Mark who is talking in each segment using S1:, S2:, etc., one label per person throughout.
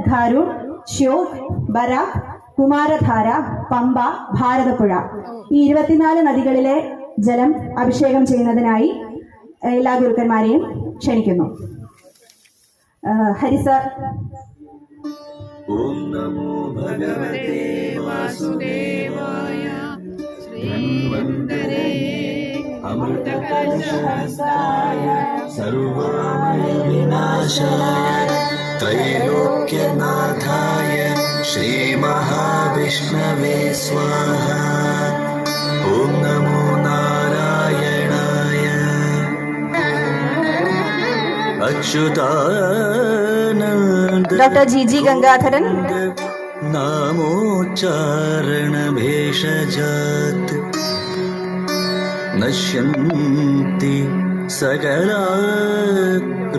S1: ധാരൂർ, Shyok, Barack, കുമാരധാര, Pamba, Bharathapuzha ഈ 24 നദികളിലെ ജലം അഭിഷേകം ചെയ്യുന്നതിനായി എല്ലാ ഗുരുക്കന്മാരെയും ക്ഷണിക്കുന്നു. ഹരിസർ.
S2: ഓം നമോ ഭഗവതേ വാസുദേവായ ശ്രീമന്തരേ അമൃതകലശഹസ്തായ സർവമയ വിനാശായ ത്രൈലോക്യനാഥായ ശ്രീമഹാവിഷ്ണവേ സ്വാഹാ. ഓം നമോ നാരായണായ. അച്യുതാനന്ദ
S1: ഡോക്ടർ ജി ഗംഗാധരൻ.
S2: നാമോച്ചാരണ ഭേഷജാത് നശ്യന്തി സകലാ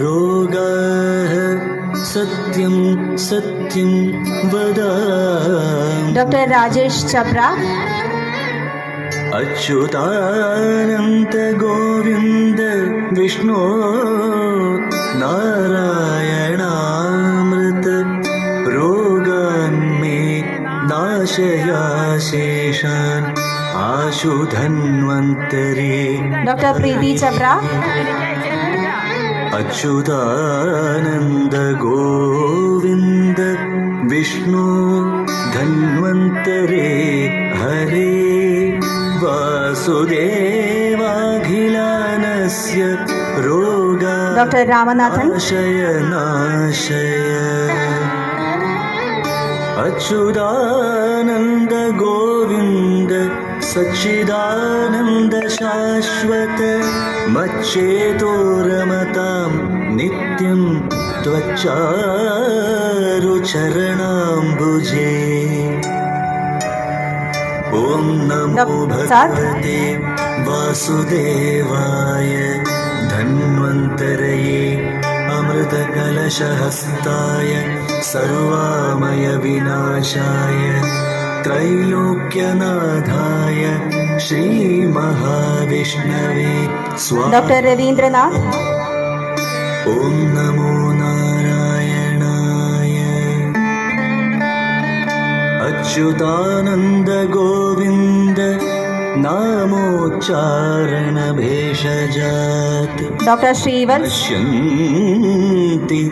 S2: രോഗാഃ സത്യം സത്യം വദാമി.
S1: ഡോക്ടർ രാജേഷ് ചബ്ര.
S2: അച്യുതാനന്ദ ഗോവിന്ദ വിഷ്ണു നാരായണാമൃത രോഗാന്മേ നാശയാശേഷാൻ ആശുധന്വന്തരേ.
S1: ഡോക്ടർ പ്രീതി ചബ്ര.
S2: അച്യുതാനന്ദ ഗോവിന്ദ വിഷ്ണു ധന്വന്തരേ ഹരേ. വാസുദേവാഖിലാനസ്യ രോഗാ
S1: ഡോക്ടർ രാമനാഥൻ.
S2: നാശയ. അച്യുതാനന്ദ ഗോവിന്ദ സച്ചിദാനന്ദ ശാശ്വത മച്ഛേതോരമതാം നിത്യം ത്വച്ചാരുചരണാംബുജേ. ഓം നമോ ഭഗവതേ വാസുദേവായ ധന്വന്തരയേ അമൃതകലശഹസ്തായ സർവാമയ വിനാശായ ത്രൈലോക്യനാഥായ ശ്രീമഹാവിഷ്ണവേ സ്വാഹാ.
S1: ഡോക്ടർ രവീന്ദ്രനാഥ്.
S2: ഓം നമോ നാരായണായ. അച്യുതാനന്ദ ഗോവിന്ദ നാമോച്ചാരണ ഭേഷജാത്
S1: ഡോക്ടർ ശ്രീവത്സ്.
S2: നശ്യന്തി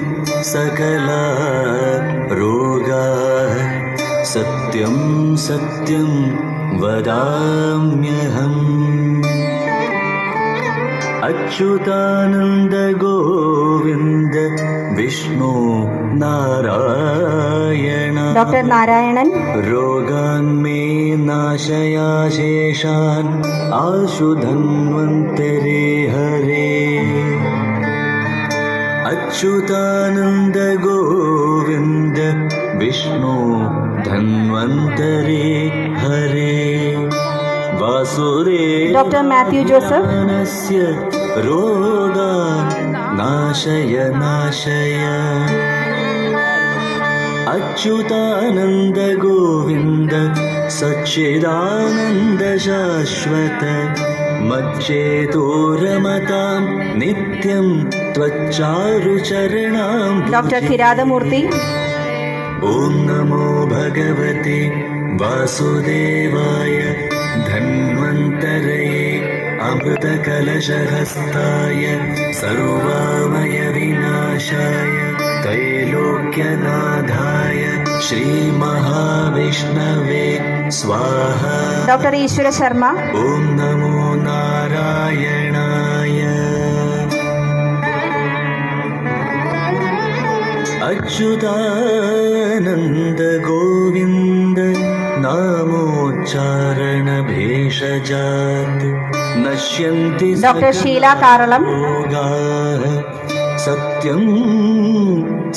S2: സകലാ രോഗാഃ സത്യം സത്യം വദാമ്യഹം. അച്യുതാനന്ദ ഗോവിന്ദ വിഷ്ണു നാരായണ.
S1: ഡോക്ടർ നാരായണൻ.
S2: രോഗാന്മേ നാശയാശേഷാൻ ആശുധന്വന്തരേ ഹരേ. അച്യുതാനന്ദ ഗോവിന്ദ വിഷ്ണു ധന്വന്തരേ ഹരേ. വാസുദേവ
S1: ഡോക്ടർ മാത്യു ജോസഫ്.
S2: രോഗാൻ നാശയ നാശയ. അച്യുതാനന്ദ ഗോവിന്ദ സച്ചിദാനന്ദ ശാശ്വത മച്ഛേതോരമതാം നിത്യം ത്വച്ചാരുചരണാം.
S1: ഡോക്ടർ കിരാതമൂർത്തി.
S2: ഓം നമോ ഭഗവതേ വാസുദേവായ ധന്വന്തരയേ അമൃതകലശഹസ്തായ സർവാമയ വിനാശായ ത്രൈലോക്യനാഥായ ശ്രീമഹാവിഷ്ണവേ സ്വാഹാ.
S1: ഡോക്ടർ ഈശ്വര ശർമ്മ.
S2: ഓം നമോ നാരായണായ. അച്യുതാനന്ദ ഗോവിന്ദ നാമോച്ചാരണ ഭേഷജാത് നശ്യന്തി
S1: ഡോക്ടർ ഷീല കാറളം.
S2: രോഗാഃ സത്യം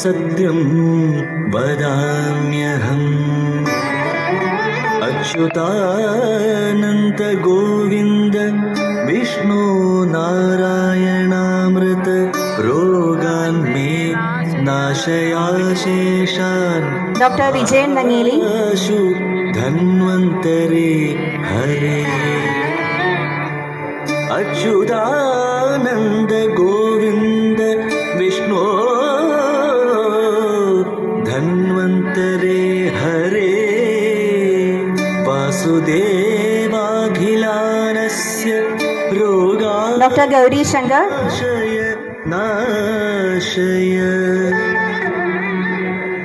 S2: സത്യം വദാമ്യഹം. അച്യുതാനന്ദ ഗോവിന്ദ വിഷ്ണു നാരായണാമൃത രോഗാന്മേ നാശയാശേഷാൻ
S1: ഡോക്ടർ വിജയൻ നങ്ങേലി.
S2: ധന്വന്തരേ ഹരേ. അച്യുതാനന്ദ ഗോവിന്ദ വിഷ്ണു
S1: ഗൗരീശങ്കർ,
S2: നാശയ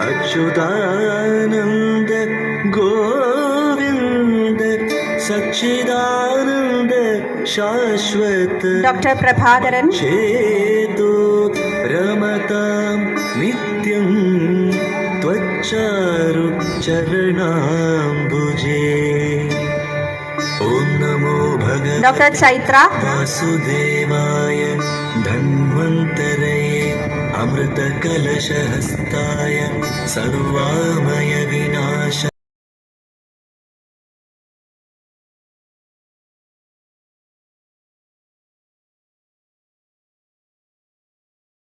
S2: അച്യുതാനന്ദ ഗോവിന്ദ സച്ചിദാനന്ദ ശാശ്വത
S1: ഡോക്ടർ പ്രഭാകരൻ,
S2: ചേതോ രമതാം നിത്യം ത്വച്ചാരു ചരണാംബുജേ. ഓം നമോ ഭഗവതേ
S1: ഡോക്ടർ ചൈത്ര,
S2: വാസുദേവായ ധന്വന്തരയെ അമൃതകലശഹസ്തായ സർവാമയ വിനാശ